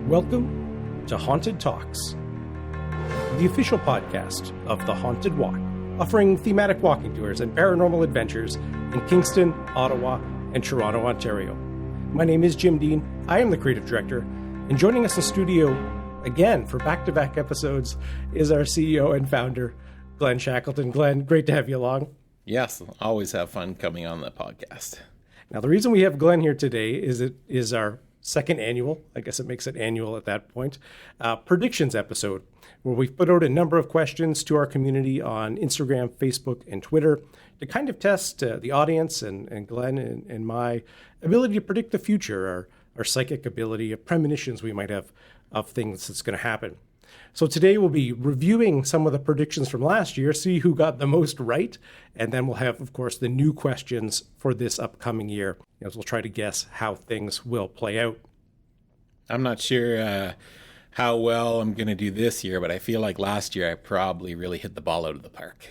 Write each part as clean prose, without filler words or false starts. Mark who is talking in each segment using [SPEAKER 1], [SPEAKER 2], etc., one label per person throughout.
[SPEAKER 1] Welcome to Haunted Talks, the official podcast of The Haunted Walk, offering thematic walking tours and paranormal adventures in Kingston, Ottawa, and Toronto, Ontario. My name is Jim Dean. I am the creative director, and joining us in studio again for back-to-back episodes is our CEO and founder, Glen Shackleton. Glen, great to have you along.
[SPEAKER 2] Yes, always have fun coming on the podcast.
[SPEAKER 1] Now, the reason we have Glen here today is it is our second annual, I guess it makes it annual at that point, predictions episode, where we've put out a number of questions to our community on Instagram, Facebook, and Twitter to kind of test the audience and Glen and my ability to predict the future, our psychic ability, premonitions we might have of things that's going to happen. So today we'll be reviewing some of the predictions from last year, see who got the most right, and then we'll have, of course, the new questions for this upcoming year, as we'll try to guess how things will play out.
[SPEAKER 2] I'm not sure how well I'm going to do this year, but I feel like last year I probably really hit the ball out of the park.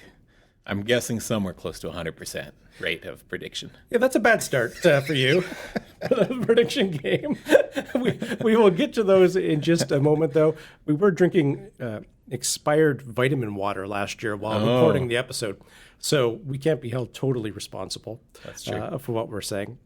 [SPEAKER 2] I'm guessing somewhere close to 100% rate of prediction.
[SPEAKER 1] Yeah, that's a bad start for you, the prediction game. We will get to those in just a moment, though. We were drinking expired vitamin water last year while recording the episode, so we can't be held totally responsible.
[SPEAKER 2] That's true.
[SPEAKER 1] For what we're saying.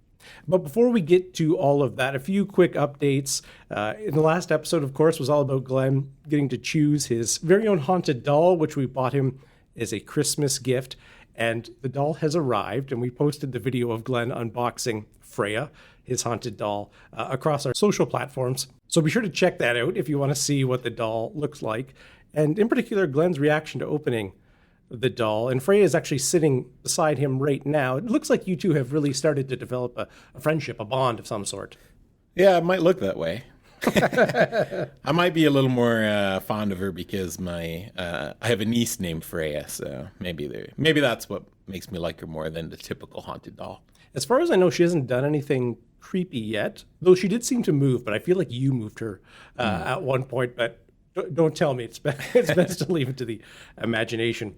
[SPEAKER 1] But before we get to all of that, a few quick updates. In the last episode, of course, was all about Glen getting to choose his very own haunted doll, which we bought him as a Christmas gift. And the doll has arrived, and we posted the video of Glen unboxing Freya, his haunted doll, across our social platforms. So be sure to check that out if you want to see what the doll looks like. And in particular, Glen's reaction to opening the doll. And Freya is actually sitting beside him right now. It looks like you two have really started to develop a friendship, a bond of some sort.
[SPEAKER 2] Yeah, it might look that way. I might be a little more fond of her because I have a niece named Freya, so maybe that's what makes me like her more than the typical haunted doll.
[SPEAKER 1] As far as I know, she hasn't done anything creepy yet, though she did seem to move, but I feel like you moved her at one point, but don't tell me. It's best to leave it to the imagination.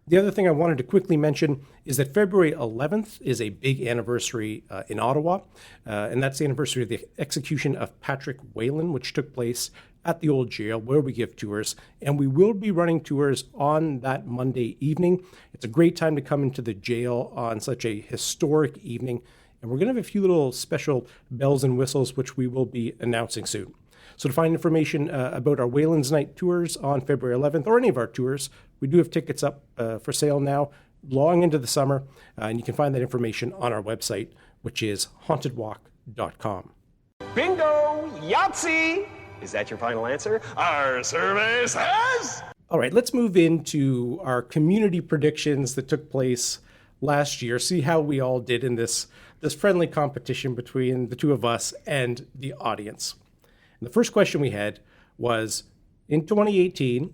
[SPEAKER 1] The other thing I wanted to quickly mention is that February 11th is a big anniversary in Ottawa, and that's the anniversary of the execution of Patrick Whelan, which took place at the old jail where we give tours, and we will be running tours on that Monday evening. It's a great time to come into the jail on such a historic evening, and we're going to have a few little special bells and whistles, which we will be announcing soon. So to find information about our Whalen's Night tours on February 11th, or any of our tours, we do have tickets up for sale now, long into the summer, and you can find that information on our website, which is hauntedwalk.com.
[SPEAKER 3] Bingo! Yahtzee! Is that your final answer? Our survey says...
[SPEAKER 1] All right, let's move into our community predictions that took place last year, see how we all did in this friendly competition between the two of us and the audience. And the first question we had was, in 2018,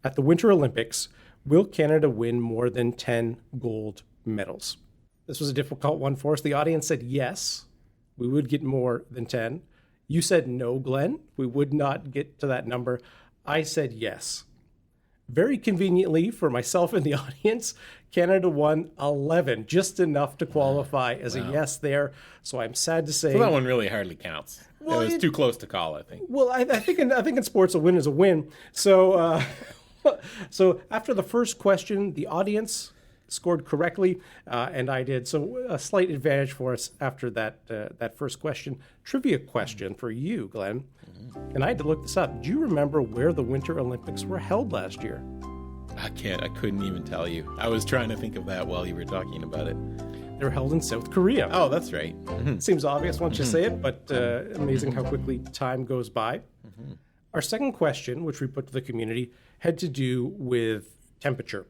[SPEAKER 1] at the Winter Olympics, will Canada win more than 10 gold medals? This was a difficult one for us. The audience said yes, we would get more than 10. You said no, Glen, we would not get to that number. I said yes. Very conveniently for myself and the audience, Canada won 11, just enough to qualify as a yes there. So I'm sad to say...
[SPEAKER 2] So that one really hardly counts. Well, it was too close to call, I think.
[SPEAKER 1] Well, I think in sports, a win is a win. So, so after the first question, the audience scored correctly, and I did. So a slight advantage for us after that first question. Trivia question for you, Glen. Mm-hmm. And I had to look this up. Do you remember where the Winter Olympics were held last year?
[SPEAKER 2] I couldn't even tell you. I was trying to think of that while you were talking about it.
[SPEAKER 1] They were held in South Korea.
[SPEAKER 2] Oh, that's right. Mm-hmm.
[SPEAKER 1] Seems obvious once you say it, but amazing how quickly time goes by. Mm-hmm. Our second question, which we put to the community, had to do with temperature.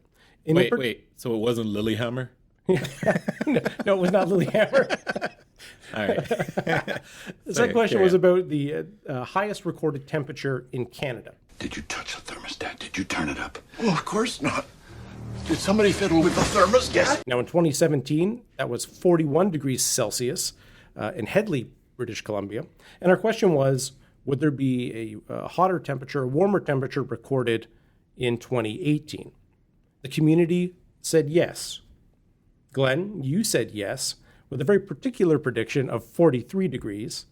[SPEAKER 2] Wait. So it wasn't Lillehammer?
[SPEAKER 1] No, it was not Lillehammer.
[SPEAKER 2] All right.
[SPEAKER 1] The second question was about the highest recorded temperature in Canada.
[SPEAKER 4] Did you touch the thermostat? Did you turn it up? Oh, of course not. Did somebody fiddle with the thermostat?
[SPEAKER 1] Now, in 2017, that was 41 degrees Celsius in Headley, British Columbia. And our question was, would there be a hotter temperature, a warmer temperature recorded in 2018? The community said yes. Glen, you said yes, with a very particular prediction of 43 degrees.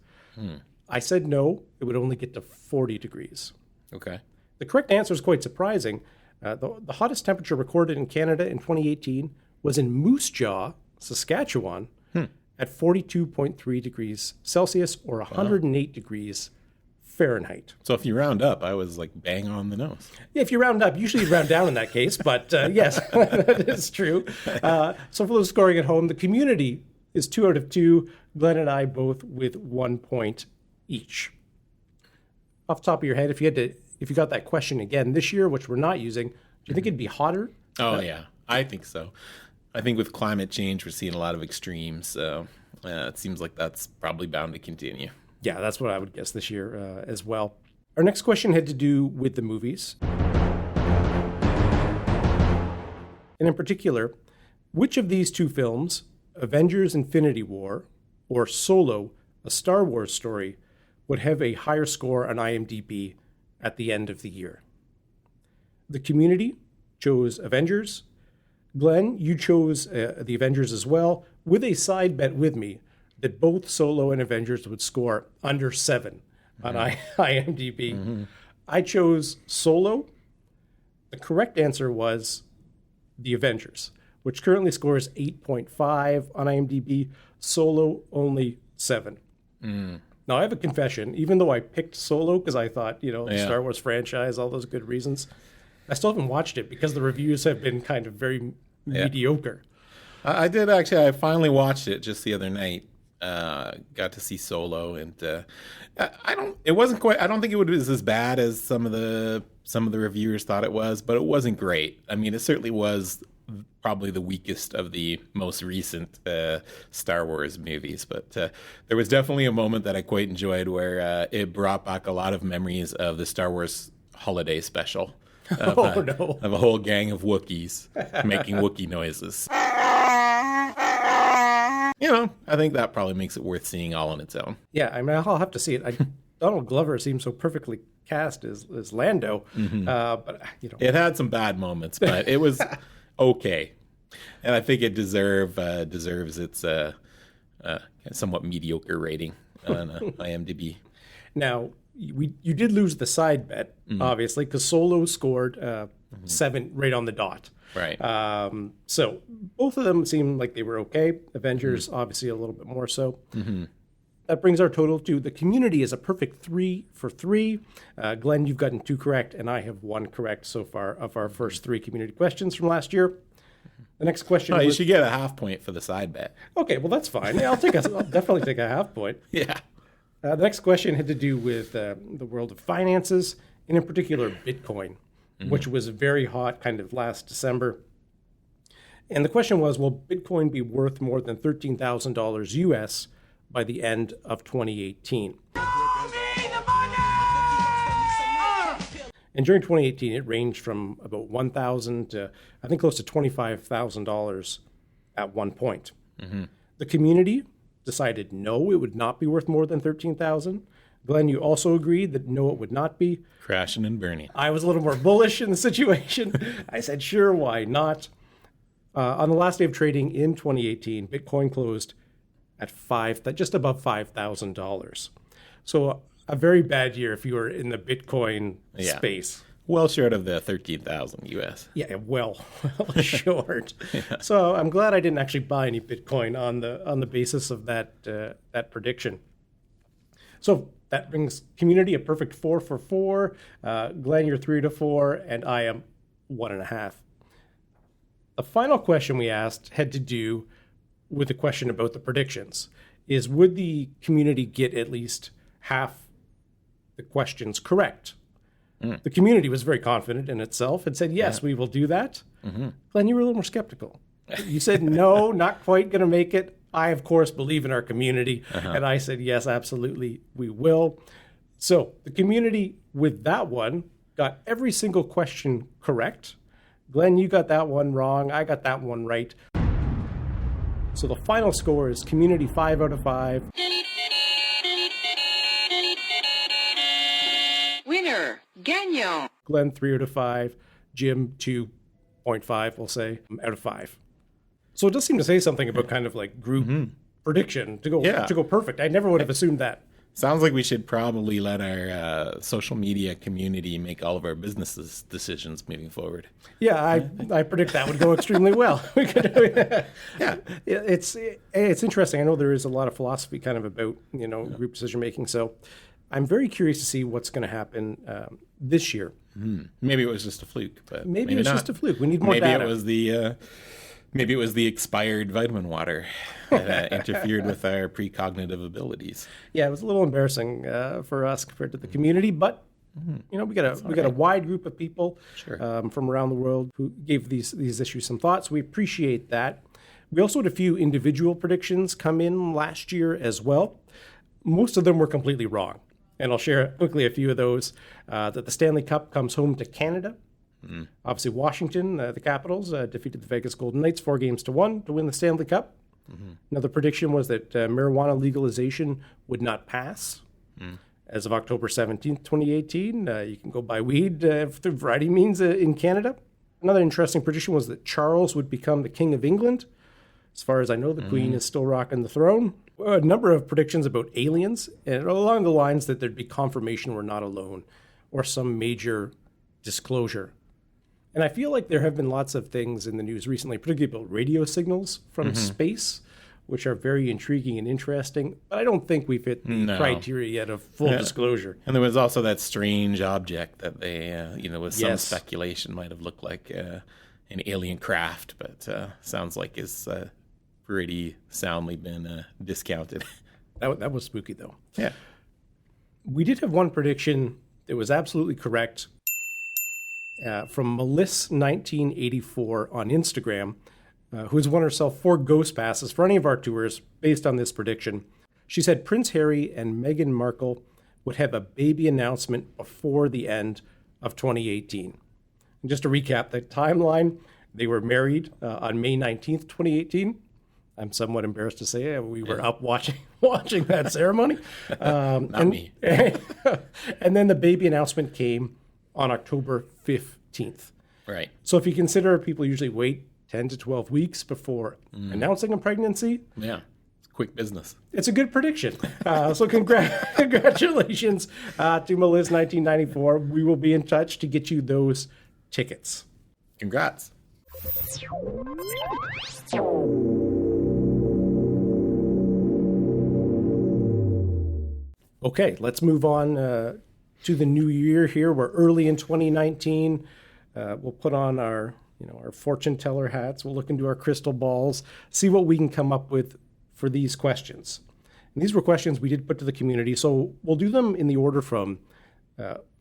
[SPEAKER 1] I said no, it would only get to 40 degrees.
[SPEAKER 2] Okay.
[SPEAKER 1] The correct answer is quite surprising. The hottest temperature recorded in Canada in 2018 was in Moose Jaw, Saskatchewan, at 42.3 degrees Celsius or 108 degrees Fahrenheit.
[SPEAKER 2] So if you round up, I was like bang on the nose.
[SPEAKER 1] Yeah, if you round up, usually you round down in that case, but yes, that is true. So for those scoring at home, the community is 2 out of 2. Glenn and I both with 1 point each. Off the top of your head, if you got that question again this year, which we're not using, do you think it'd be hotter?
[SPEAKER 2] Oh, yeah, I think so. I think with climate change, we're seeing a lot of extremes. So it seems like that's probably bound to continue.
[SPEAKER 1] Yeah, that's what I would guess this year as well. Our next question had to do with the movies. And in particular, which of these 2 films, Avengers Infinity War or Solo, a Star Wars story, would have a higher score on IMDb at the end of the year? The community chose Avengers. Glenn, you chose the Avengers as well, with a side bet with me that both Solo and Avengers would score under 7 on IMDb. I chose Solo. The correct answer was the Avengers, which currently scores 8.5 on IMDb. Solo only 7. Now, I have a confession. Even though I picked Solo because I thought, the Star Wars franchise, all those good reasons, I still haven't watched it because the reviews have been kind of very mediocre.
[SPEAKER 2] I did actually. I finally watched it just the other night. Got to see Solo, and it wasn't quite. I don't think it was as bad as some of the reviewers thought it was, but it wasn't great. I mean, it certainly was probably the weakest of the most recent Star Wars movies. But there was definitely a moment that I quite enjoyed where it brought back a lot of memories of the Star Wars holiday special. Of a whole gang of Wookiees making Wookiee noises. I think that probably makes it worth seeing all on its own.
[SPEAKER 1] Yeah, I mean, I'll have to see it. Donald Glover seems so perfectly cast as Lando, but
[SPEAKER 2] it had some bad moments, but it was okay, and I think it deserves its somewhat mediocre rating on IMDb.
[SPEAKER 1] Now, you did lose the side bet, obviously, because Solo scored 7 right on the dot.
[SPEAKER 2] Right.
[SPEAKER 1] So both of them seemed like they were okay. Avengers, obviously, a little bit more so. That brings our total to the community is a perfect 3 for 3. Glenn, you've gotten 2 correct, and I have 1 correct so far of our first 3 community questions from last year. The next question.
[SPEAKER 2] You should get a half point for the side bet.
[SPEAKER 1] Okay, well that's fine. Yeah, I'll definitely take a half point.
[SPEAKER 2] Yeah.
[SPEAKER 1] The next question had to do with the world of finances, and in particular Bitcoin, which was very hot kind of last December. And the question was, will Bitcoin be worth more than $13,000 US by the end of 2018? And during 2018, it ranged from about $1,000 to, I think, close to $25,000 at one point. The community decided no, it would not be worth more than $13,000. Glenn, you also agreed that no, it would not be.
[SPEAKER 2] Crashing and burning.
[SPEAKER 1] I was a little more bullish in the situation. I said, sure, why not? On the last day of trading in 2018, Bitcoin closed at just above $5,000. So a very bad year if you were in the Bitcoin space.
[SPEAKER 2] Well short of the 13,000 US.
[SPEAKER 1] Yeah, well short. So I'm glad I didn't actually buy any Bitcoin on the basis of that prediction. So that brings community a perfect 4 for 4. Glenn, you're 3 to 4, and I am 1.5. The final question we asked had to do with the question about the predictions. Is would the community get at least half the questions correct? The community was very confident in itself and said, yes, we will do that. Glenn, you were a little more skeptical. You said, no, not quite going to make it. I, of course, believe in our community. And I said, yes, absolutely, we will. So the community with that one got every single question correct. Glenn, you got that one wrong. I got that one right. So the final score is community 5 out of 5.
[SPEAKER 5] Winner, gagnant.
[SPEAKER 1] Glenn 3 out of 5. Jim 2.5, we'll say, out of 5. So it does seem to say something about kind of like group prediction to go perfect. I never would have assumed that.
[SPEAKER 2] Sounds like we should probably let our social media community make all of our businesses decisions moving forward.
[SPEAKER 1] Yeah, I predict that would go extremely well. We could, yeah, it's interesting. I know there is a lot of philosophy kind of about group decision making. So I'm very curious to see what's going to happen this year.
[SPEAKER 2] Maybe it was just a fluke, but
[SPEAKER 1] Maybe it was just a fluke. We need more
[SPEAKER 2] maybe
[SPEAKER 1] data.
[SPEAKER 2] Maybe it was the expired vitamin water that interfered with our precognitive abilities.
[SPEAKER 1] Yeah, it was a little embarrassing for us compared to the community, but we got a wide group of people from around the world who gave these issues some thoughts. We appreciate that. We also had a few individual predictions come in last year as well. Most of them were completely wrong, and I'll share quickly a few of those. That the Stanley Cup comes home to Canada. Obviously, Washington, the Capitals, defeated the Vegas Golden Knights 4-1 to win the Stanley Cup. Another prediction was that marijuana legalization would not pass. As of October 17th, 2018, you can go buy weed through a variety of means in Canada. Another interesting prediction was that Charles would become the King of England. As far as I know, the Queen is still rocking the throne. A number of predictions about aliens, and along the lines that there'd be confirmation we're not alone, or some major disclosure. And I feel like there have been lots of things in the news recently, particularly about radio signals from space, which are very intriguing and interesting. But I don't think we've hit the criteria yet of full disclosure.
[SPEAKER 2] And there was also that strange object that they, with some speculation might have looked like an alien craft, but sounds like it's pretty soundly been discounted.
[SPEAKER 1] That was spooky, though.
[SPEAKER 2] Yeah.
[SPEAKER 1] We did have one prediction that was absolutely correct. From Meliss1984 on Instagram, who has won herself 4 ghost passes for any of our tours based on this prediction. She said Prince Harry and Meghan Markle would have a baby announcement before the end of 2018. And just to recap the timeline, they were married on May 19th, 2018. I'm somewhat embarrassed to say we were up watching that ceremony.
[SPEAKER 2] Not me.
[SPEAKER 1] And then the baby announcement came on October 15th.
[SPEAKER 2] Right.
[SPEAKER 1] So if you consider people usually wait 10 to 12 weeks before announcing a pregnancy.
[SPEAKER 2] Yeah. It's quick business.
[SPEAKER 1] It's a good prediction. So congratulations to Meliss1994. We will be in touch to get you those tickets.
[SPEAKER 2] Congrats.
[SPEAKER 1] Okay, let's move on to the new year here. We're early in 2019. We'll put on our fortune teller hats. We'll look into our crystal balls, see what we can come up with for these questions. And these were questions we did put to the community, so we'll do them in the order from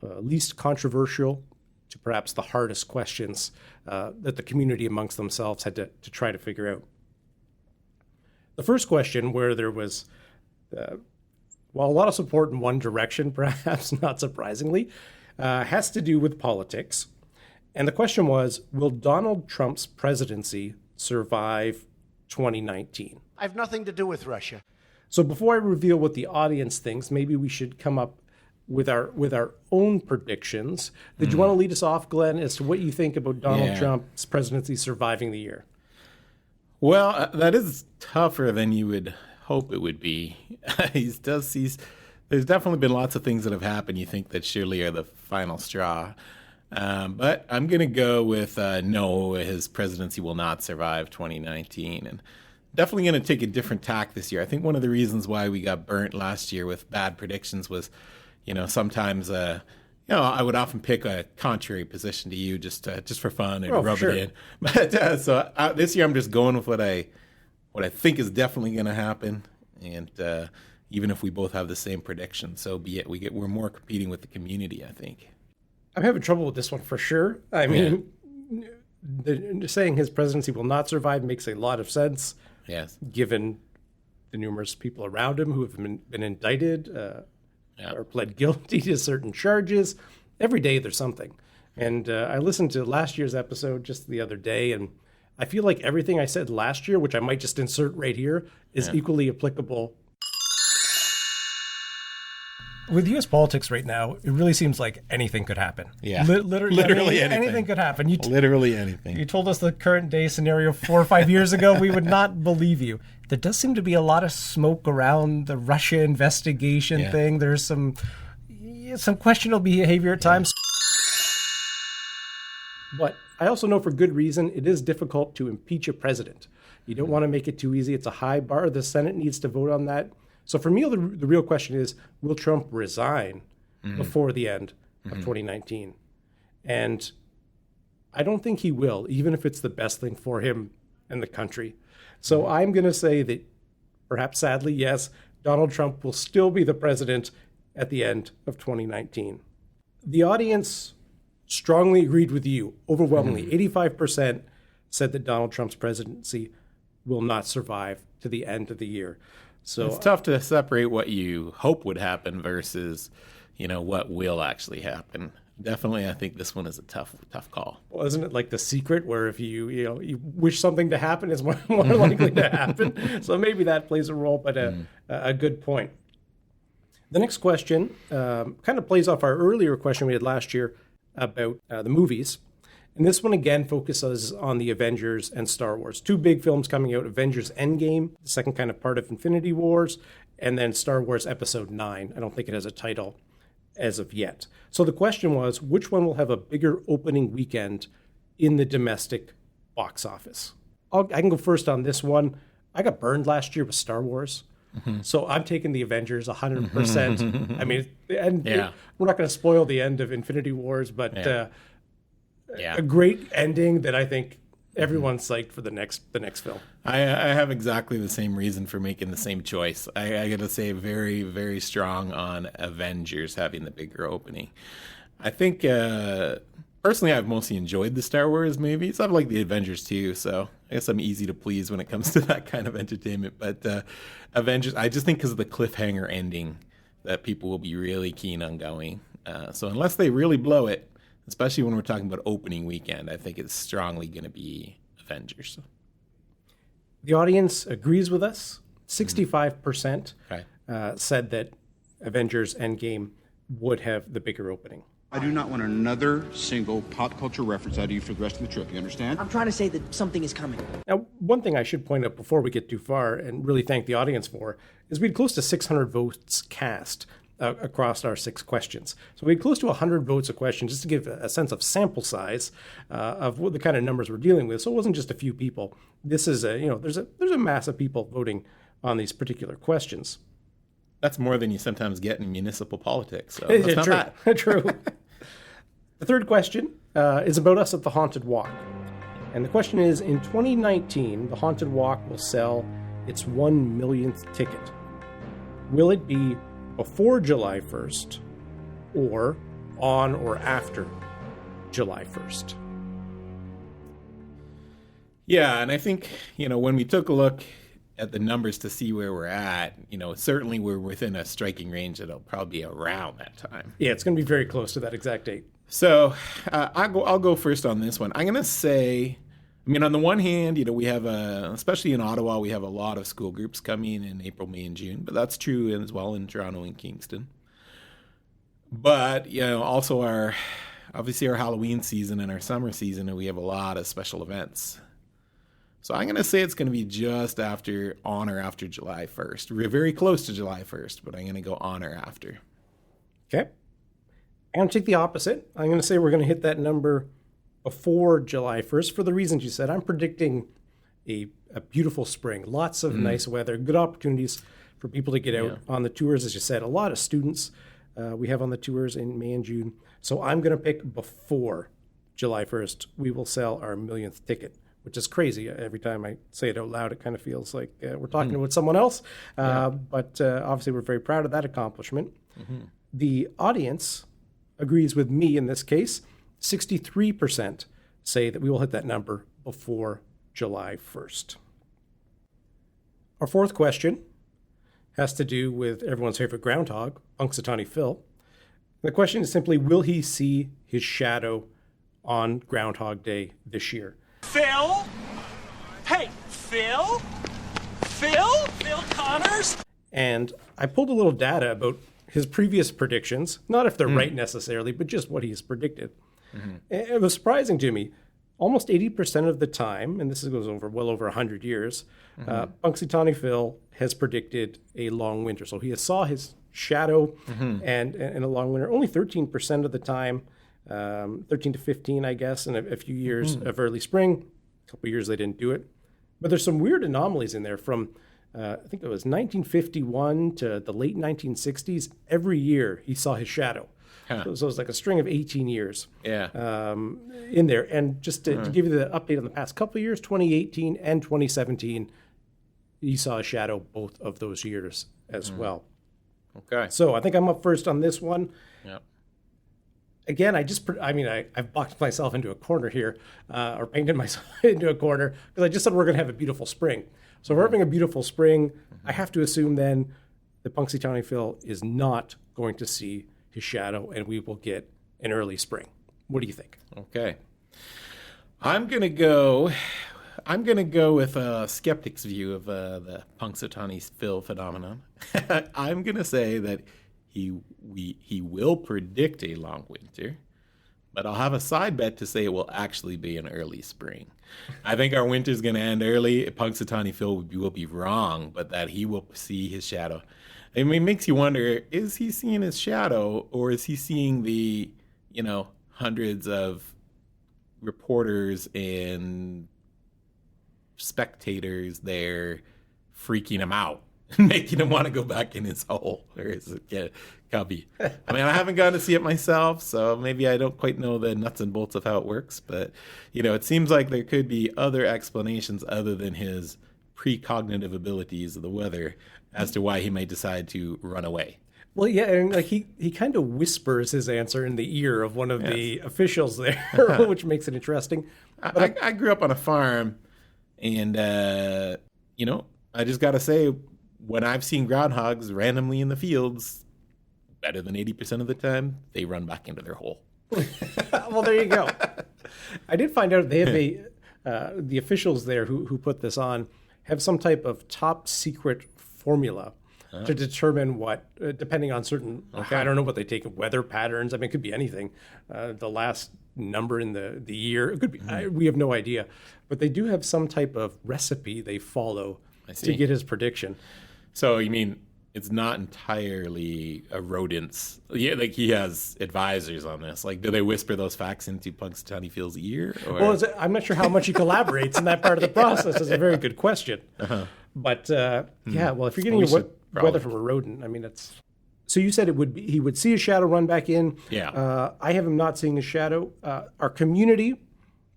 [SPEAKER 1] least controversial to perhaps the hardest questions that the community amongst themselves had to try to figure out. The first question, where there was a lot of support in one direction, perhaps not surprisingly, has to do with politics. And the question was, will Donald Trump's presidency survive 2019?
[SPEAKER 6] I have nothing to do with Russia.
[SPEAKER 1] So before I reveal what the audience thinks, maybe we should come up with our own predictions. Did you want to lead us off, Glenn, as to what you think about Donald Trump's presidency surviving the year?
[SPEAKER 2] Well, that is tougher than you would hope it would be. There's definitely been lots of things that have happened you think that surely are the final straw. But I'm going to go with no, his presidency will not survive 2019. And definitely going to take a different tack this year. I think one of the reasons why we got burnt last year with bad predictions was, sometimes, I would often pick a contrary position to you just for fun and rub it in. But so this year I'm just going with what I think is definitely going to happen. And even if we both have the same prediction, so be it. We're more competing with the community, I think.
[SPEAKER 1] I'm having trouble with this one for sure. I mean, saying his presidency will not survive makes a lot of sense.
[SPEAKER 2] Yes.
[SPEAKER 1] Given the numerous people around him who have been indicted or pled guilty to certain charges. Every day there's something. And I listened to last year's episode just the other day, and I feel like everything I said last year, which I might just insert right here, is equally applicable. With U.S. politics right now, it really seems like anything could happen.
[SPEAKER 2] Yeah.
[SPEAKER 1] Literally anything could happen.
[SPEAKER 2] Literally anything.
[SPEAKER 1] You told us the current day scenario 4 or 5 years ago, we would not believe you. There does seem to be a lot of smoke around the Russia investigation thing. There's some questionable behavior at times. But I also know for good reason it is difficult to impeach a president. You don't want to make it too easy. It's a high bar. The Senate needs to vote on that. So for me, the real question is, will Trump resign before the end of 2019? And I don't think he will, even if it's the best thing for him and the country. So I'm going to say that perhaps sadly, yes, Donald Trump will still be the president at the end of 2019. The audience strongly agreed with you, overwhelmingly. 85% said that Donald Trump's presidency will not survive to the end of the year. So
[SPEAKER 2] it's tough to separate what you hope would happen versus, what will actually happen. Definitely, I think this one is a tough call.
[SPEAKER 1] Well, isn't it like The Secret, where if you wish something to happen, it's more likely to happen? So maybe that plays a role, but a good point. The next question kind of plays off our earlier question we had last year about the movies. And this one, again, focuses on the Avengers and Star Wars. 2 big films coming out, Avengers Endgame, the second kind of part of Infinity Wars, and then Star Wars Episode 9. I don't think it has a title as of yet. So the question was, which one will have a bigger opening weekend in the domestic box office? I can go first on this one. I got burned last year with Star Wars. So I'm taking the Avengers 100%. I mean, we're not going to spoil the end of Infinity Wars, but... a great ending that I think everyone's psyched for the next film.
[SPEAKER 2] I have exactly the same reason for making the same choice. I got to say very, very strong on Avengers having the bigger opening. I think, personally, I've mostly enjoyed the Star Wars movies. I like the Avengers too, so I guess I'm easy to please when it comes to that kind of entertainment. But Avengers, I just think because of the cliffhanger ending that people will be really keen on going. So unless they really blow it, especially when we're talking about opening weekend, I think it's strongly going to be Avengers.
[SPEAKER 1] The audience agrees with us. 65% said that Avengers Endgame would have the bigger opening.
[SPEAKER 6] I do not want another single pop culture reference out of you for the rest of the trip. You understand?
[SPEAKER 7] I'm trying to say that something is coming.
[SPEAKER 1] Now, one thing I should point out before we get too far and really thank the audience for is we had close to 600 votes cast across our 6 questions. So we had close to 100 votes a question, just to give a sense of sample size of what the kind of numbers we're dealing with. So it wasn't just a few people. This is there's a mass of people voting on these particular questions.
[SPEAKER 2] That's more than you sometimes get in municipal politics. So that's not bad.
[SPEAKER 1] True. The third question is about us at the Haunted Walk. And the question is, in 2019, the Haunted Walk will sell its 1 millionth ticket. Will it be before July 1st or on or after July 1st?
[SPEAKER 2] Yeah, and I think, when we took a look at the numbers to see where we're at, certainly we're within a striking range that'll probably be around that time.
[SPEAKER 1] Yeah, it's going to be very close to that exact date.
[SPEAKER 2] So I'll go first on this one. I'm going to say, on the one hand, we have especially in Ottawa, we have a lot of school groups coming in April, May, and June, but that's true as well in Toronto and Kingston. But, also our Halloween season and our summer season, and we have a lot of special events. So I'm going to say it's going to be just on or after July 1st. We're very close to July 1st, but I'm going to go on or after.
[SPEAKER 1] Okay. I'm going to take the opposite. I'm going to say we're going to hit that number before July 1st for the reasons you said. I'm predicting a beautiful spring, lots of nice weather, good opportunities for people to get out on the tours. As you said, a lot of students we have on the tours in May and June. So I'm going to pick before July 1st. We will sell our millionth ticket, which is crazy. Every time I say it out loud, it kind of feels like we're talking about someone else. But obviously, we're very proud of that accomplishment. The audience agrees with me in this case. 63% say that we will hit that number before July 1st. Our fourth question has to do with everyone's favorite groundhog, Punxsutawney Phil. The question is simply, will he see his shadow on Groundhog Day this year?
[SPEAKER 8] Phil? Hey, Phil? Phil? Phil Connors?
[SPEAKER 1] And I pulled a little data about his previous predictions, not if they're right necessarily, but just what he's predicted. It was surprising to me. Almost 80% of the time, and this goes over well over 100 years, Punxsutawney Phil has predicted a long winter. So he saw his shadow and a long winter. Only 13% of the time, 13 to 15, I guess, and a few years of early spring. A couple years they didn't do it. But there's some weird anomalies in there from, I think it was 1951 to the late 1960s. Every year he saw his shadow. So it was like a string of 18 years in there. And just to give you the update on the past couple of years, 2018 and 2017, you saw a shadow both of those years as well.
[SPEAKER 2] Okay.
[SPEAKER 1] So I think I'm up first on this one.
[SPEAKER 2] Yep.
[SPEAKER 1] Again, I've boxed myself into a corner here, or painted myself into a corner, because I just said we're going to have a beautiful spring. So if we're having a beautiful spring, I have to assume then that Punxsutawney Phil is not going to see his shadow, and we will get an early spring. What do you think?
[SPEAKER 2] Okay. I'm gonna go with a skeptic's view of the Punxsutawney Phil phenomenon. I'm gonna say that he will predict a long winter, but I'll have a side bet to say it will actually be an early spring. I think our winter's gonna end early. Punxsutawney Phil will be wrong, but that he will see his shadow. I mean, it makes you wonder, is he seeing his shadow, or is he seeing the, hundreds of reporters and spectators there freaking him out, making him want to go back in his hole or his cubby? I mean, I haven't gotten to see it myself, so maybe I don't quite know the nuts and bolts of how it works, but, it seems like there could be other explanations other than his precognitive abilities of the weather as to why he may decide to run away.
[SPEAKER 1] Well, yeah, and like he kind of whispers his answer in the ear of one of the officials there, which makes it interesting. But
[SPEAKER 2] I grew up on a farm, and, I just got to say, when I've seen groundhogs randomly in the fields, better than 80% of the time, they run back into their hole.
[SPEAKER 1] Well, there you go. I did find out they have the officials there who put this on have some type of top secret formula to determine what, depending on certain, I don't know what they take, weather patterns. I mean, it could be anything. The last number in the year, it could be, we have no idea. But they do have some type of recipe they follow to get his prediction.
[SPEAKER 2] So you mean it's not entirely a rodent's? Yeah, like he has advisors on this. Like, do they whisper those facts into Punxsutawney Phil's ear? Or?
[SPEAKER 1] Well, I'm not sure how much he collaborates in that part of the process. It's a very good question. But yeah, well, if you're getting your weather from a rodent, I mean, it's. So you said he would see a shadow run back in.
[SPEAKER 2] Yeah.
[SPEAKER 1] I have him not seeing a shadow. Our community,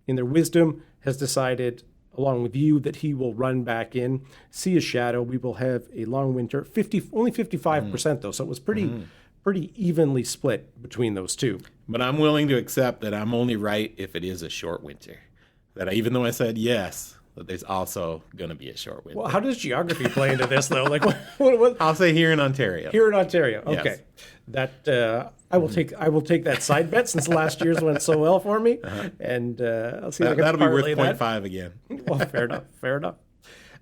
[SPEAKER 1] in their wisdom, has decided, along with you, that he will run back in, see a shadow. We will have a long winter. Only 55% though, so it was pretty evenly split between those two.
[SPEAKER 2] But I'm willing to accept that I'm only right if it is a short winter. Even though I said yes, that there's also going to be a short winter.
[SPEAKER 1] Well, how does geography play into this though? Like, what?
[SPEAKER 2] I'll say here in Ontario.
[SPEAKER 1] Here in Ontario, okay.
[SPEAKER 2] Yes.
[SPEAKER 1] That I will take that side bet since last year's went so well for me, and I'll see if I can
[SPEAKER 2] that'll be worth
[SPEAKER 1] parlay
[SPEAKER 2] 0.5 again.
[SPEAKER 1] Well, fair enough.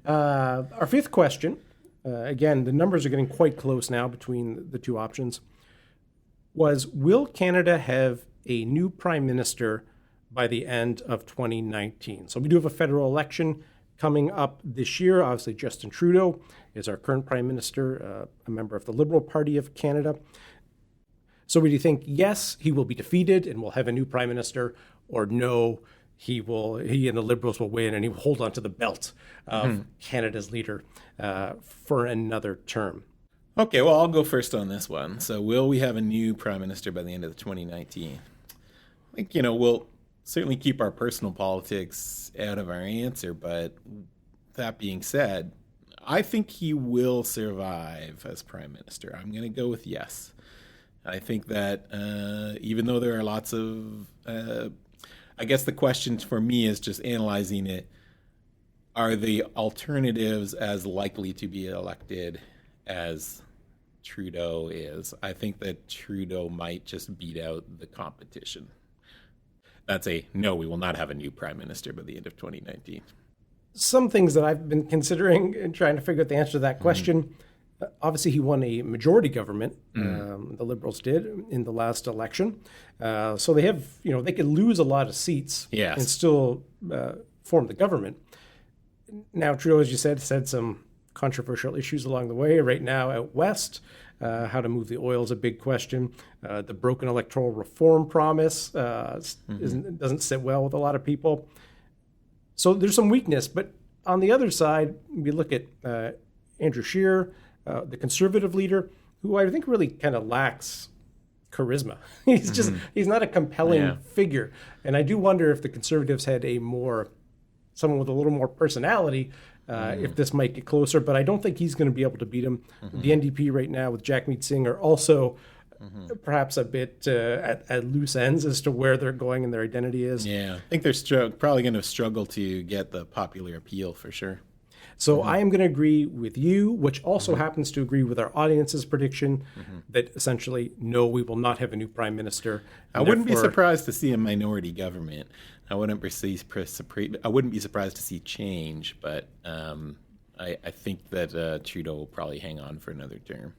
[SPEAKER 1] Our fifth question, again, the numbers are getting quite close now between the two options, was will Canada have a new prime minister by the end of 2019? So we do have a federal election coming up this year. Obviously, Justin Trudeau is our current prime minister, a member of the Liberal Party of Canada. So do you think, yes, he will be defeated and we'll have a new prime minister, or no, he and the Liberals will win and he will hold on to the belt of Canada's leader for another term?
[SPEAKER 2] Okay, well, I'll go first on this one. So will we have a new prime minister by the end of 2019? I think, we'll certainly keep our personal politics out of our answer, but that being said, I think he will survive as prime minister. I'm going to go with yes. I think that even though there are lots of, I guess the question for me is just analyzing it, are the alternatives as likely to be elected as Trudeau is? I think that Trudeau might just beat out the competition. That's no, we will not have a new prime minister by the end of 2019.
[SPEAKER 1] Some things that I've been considering and trying to figure out the answer to that question. Obviously, he won a majority government. The Liberals did in the last election. So they have, they could lose a lot of seats
[SPEAKER 2] Yes.
[SPEAKER 1] and still form the government. Now, Trudeau, as you said some controversial issues along the way. Right now, out west, how to move the oil is a big question. The broken electoral reform promise doesn't sit well with a lot of people. So there's some weakness. But on the other side, we look at Andrew Scheer, the Conservative leader, who I think really kind of lacks charisma. He's not a compelling figure. And I do wonder if the Conservatives had someone with a little more personality, if this might get closer. But I don't think he's going to be able to beat him. The NDP right now with Jagmeet Singh are also perhaps a bit at loose ends as to where they're going and their identity is.
[SPEAKER 2] Yeah, I think they're probably going to struggle to get the popular appeal for sure.
[SPEAKER 1] So I am going to agree with you, which also happens to agree with our audience's prediction that essentially, no, we will not have a new prime minister.
[SPEAKER 2] I wouldn't be surprised to see a minority government. I wouldn't be surprised to see change, but I think that Trudeau will probably hang on for another term.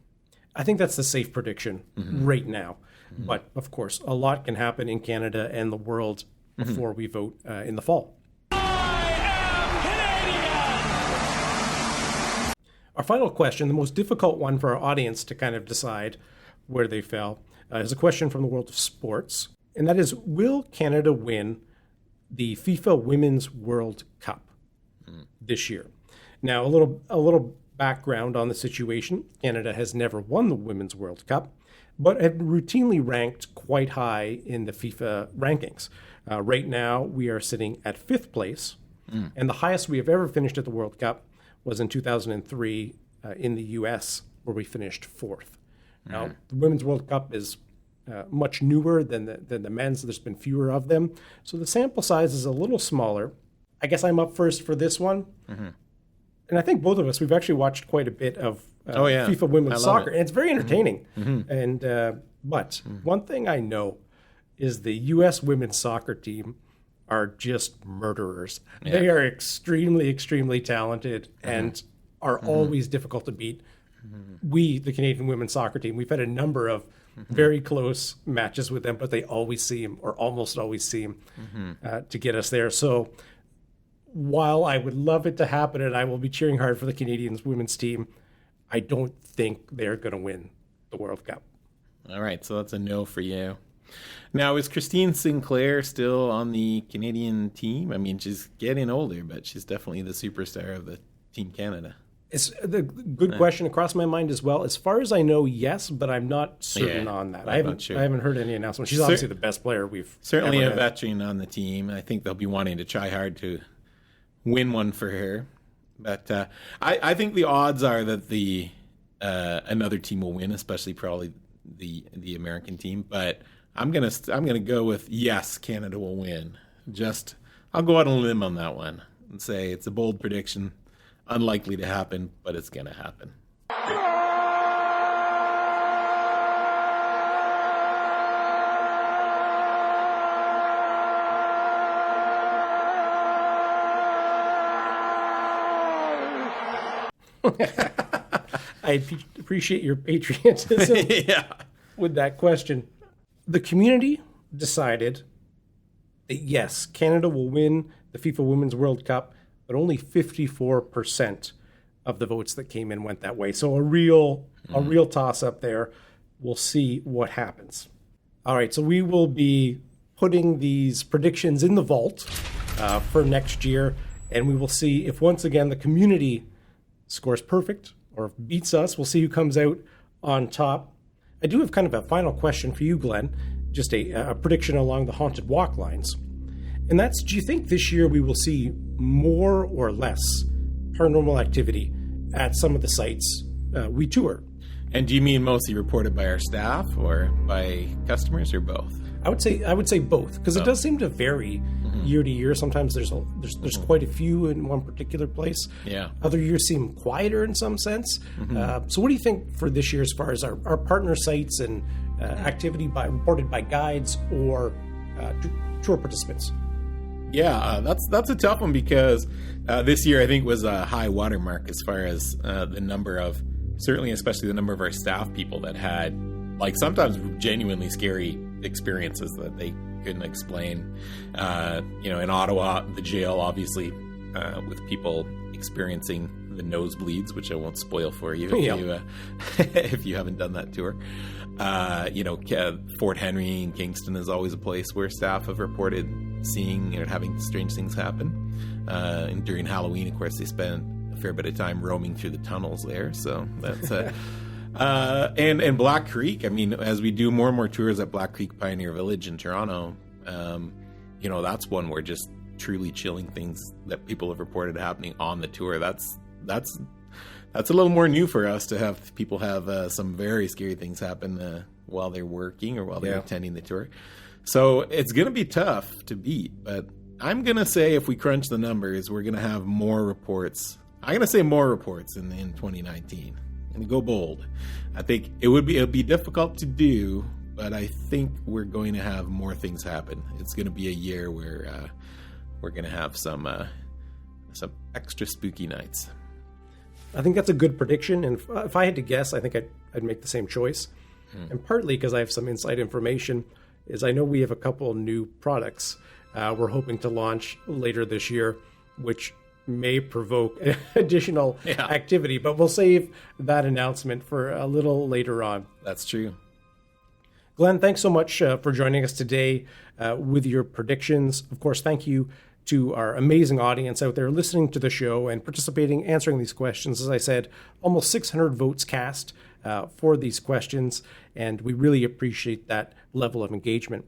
[SPEAKER 1] I think that's the safe prediction right now. But of course, a lot can happen in Canada and the world before we vote in the fall. Our final question, the most difficult one for our audience to kind of decide where they fell, is a question from the world of sports. And that is, will Canada win the FIFA Women's World Cup this year? Now, a little background on the situation. Canada has never won the Women's World Cup, but have routinely ranked quite high in the FIFA rankings. Right now, we are sitting at 5th place, and the highest we have ever finished at the World Cup was in 2003 in the U.S., where we finished 4th. Now, the Women's World Cup is much newer than the men's. There's been fewer of them. So the sample size is a little smaller. I guess I'm up first for this one. And I think both of us, we've actually watched quite a bit of FIFA women's soccer. And it's very entertaining. And But one thing I know is the U.S. women's soccer team are just murderers. They are extremely, extremely talented and are always difficult to beat. We, the Canadian women's soccer team, we've had a number of very close matches with them, but they always seem, or almost always seem, to get us there. So while I would love it to happen and I will be cheering hard for the Canadian women's team, I don't think they're going to win the World Cup.
[SPEAKER 2] All right, so that's a no for you. Now, is Christine Sinclair still on the Canadian team? I mean, she's getting older, but she's definitely the superstar of the Team Canada.
[SPEAKER 1] It's the good question across my mind as well. As far as I know, yes, but I'm not certain on that. I haven't heard any announcement. She's obviously the best player we've
[SPEAKER 2] certainly
[SPEAKER 1] ever
[SPEAKER 2] a veteran on the team. I think they'll be wanting to try hard to win one for her. But I think the odds are that the another team will win, especially probably the American team. But I'm gonna go with yes, Canada will win. I'll go out on a limb on that one and say it's a bold prediction, unlikely to happen, but it's gonna happen.
[SPEAKER 1] I appreciate your patriotism with that question. The community decided that yes, Canada will win the FIFA Women's World Cup, but only 54% of the votes that came in went that way. So a real toss-up there. We'll see what happens. All right, so we will be putting these predictions in the vault for next year, and we will see if once again the community scores perfect or beats us. We'll see who comes out on top. I do have kind of a final question for you, Glenn, just a prediction along the Haunted Walk lines. And that's, do you think this year we will see more or less paranormal activity at some of the sites we tour?
[SPEAKER 2] And do you mean mostly reported by our staff or by customers or both?
[SPEAKER 1] I would say both, because it does seem to vary year to year. Sometimes there's quite a few in one particular place.
[SPEAKER 2] Yeah.
[SPEAKER 1] Other years seem quieter in some sense. So what do you think for this year as far as our partner sites and activity reported by guides or tour participants?
[SPEAKER 2] Yeah, that's a tough one because this year I think was a high watermark as far as the number of certainly, especially the number of our staff people that had, like, sometimes genuinely scary experiences that they couldn't explain. In Ottawa, the jail, obviously, with people experiencing the nosebleeds, which I won't spoil for you if you haven't done that tour. Fort Henry and Kingston is always a place where staff have reported seeing and having strange things happen. And during Halloween, of course, they spend a fair bit of time roaming through the tunnels there. So that's and Black Creek. I mean, as we do more and more tours at Black Creek Pioneer Village in Toronto, that's one where just truly chilling things that people have reported happening on the tour. That's a little more new for us to have people have some very scary things happen while they're working or while they're attending the tour. So it's going to be tough to beat, but I'm going to say if we crunch the numbers, we're going to have more reports. I'm going to say more reports in 2019. And go bold. I think it'll be difficult to do, but I think we're going to have more things happen. It's going to be a year where we're going to have some extra spooky nights.
[SPEAKER 1] I think that's a good prediction, and if I had to guess, I think I'd make the same choice. And partly because I have some inside information, is I know we have a couple new products we're hoping to launch later this year, which may provoke additional activity, but we'll save that announcement for a little later on.
[SPEAKER 2] That's true.
[SPEAKER 1] Glenn, thanks so much for joining us today with your predictions. Of course, thank you to our amazing audience out there listening to the show and participating, answering these questions. As I said, almost 600 votes cast for these questions, and we really appreciate that level of engagement.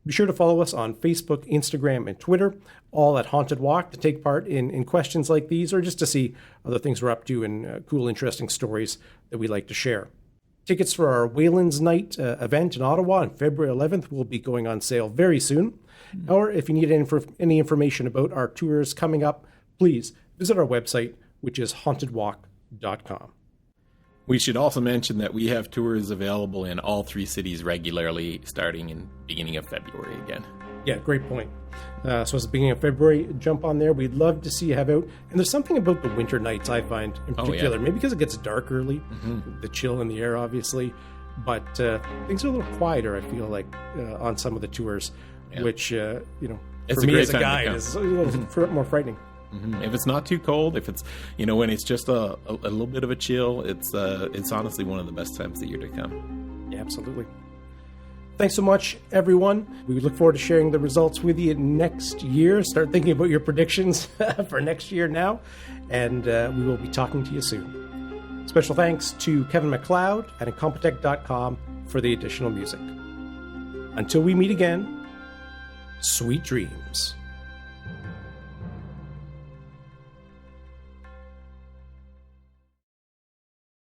[SPEAKER 1] Be sure to follow us on Facebook, Instagram, and Twitter, all at Haunted Walk, to take part in questions like these or just to see other things we're up to and cool, interesting stories that we like to share. Tickets for our Wayland's Night event in Ottawa on February 11th will be going on sale very soon. Or if you need any information about our tours coming up, please visit our website, which is hauntedwalk.com.
[SPEAKER 2] We should also mention that we have tours available in all 3 cities regularly starting in beginning of February again.
[SPEAKER 1] Yeah, great point. So it's the beginning of February, jump on there. We'd love to see you have out. And there's something about the winter nights I find in particular, maybe because it gets dark early, the chill in the air, obviously. But things are a little quieter, I feel like, on some of the tours, which,
[SPEAKER 2] it's
[SPEAKER 1] for me as a guide, is a little more frightening.
[SPEAKER 2] If it's not too cold, if it's, when it's just a little bit of a chill, it's honestly one of the best times of the year to come.
[SPEAKER 1] Yeah, absolutely. Thanks so much, everyone. We look forward to sharing the results with you next year. Start thinking about your predictions for next year now, and we will be talking to you soon. Special thanks to Kevin MacLeod at Incompetech.com for the additional music. Until we meet again, sweet dreams.